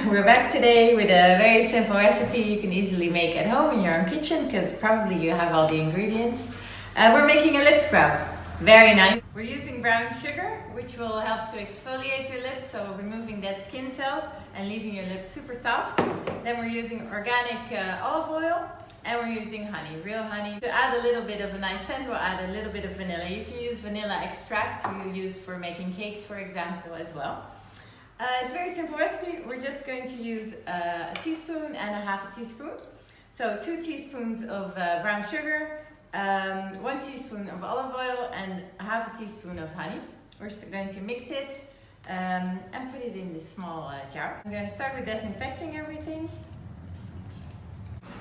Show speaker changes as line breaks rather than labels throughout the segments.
We're back today with a very simple recipe you can easily make at home in your own kitchen because probably you have all the ingredients. We're making a lip scrub. Very nice. We're using brown sugar, which will help to exfoliate your lips, so removing dead skin cells and leaving your lips super soft. Then we're using organic olive oil, and we're using honey, real honey. To add a little bit of a nice scent, we'll add a little bit of vanilla. You can use vanilla extract you use for making cakes, for example, as well. It's a very simple recipe. We're just going to use a teaspoon and a half a teaspoon. So 2 teaspoons of brown sugar, 1 teaspoon of olive oil and half a teaspoon of honey. We're just going to mix it and put it in this small jar. I'm going to start with disinfecting everything.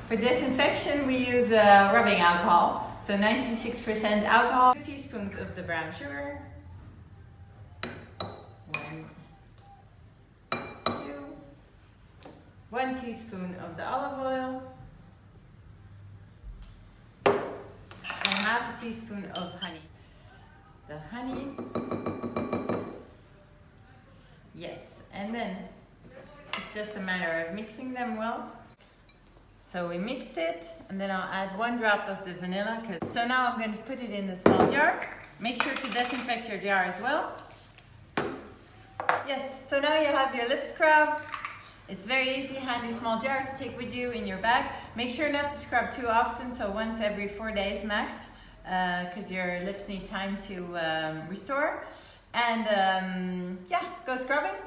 For disinfection we use rubbing alcohol, so 96% alcohol, 2 teaspoons of the brown sugar, 1 teaspoon of the olive oil, and half a teaspoon of honey. The honey, yes, and then it's just a matter of mixing them well. So we mixed it, and then I'll add 1 drop of the vanilla. So now I'm going to put it in the small jar. Make sure to disinfect your jar as well. Yes, so now you have your lip scrub. It's very easy, handy small jar to take with you in your bag. Make sure not to scrub too often, so once every 4 days max, because your lips need time to restore. And yeah, go scrubbing.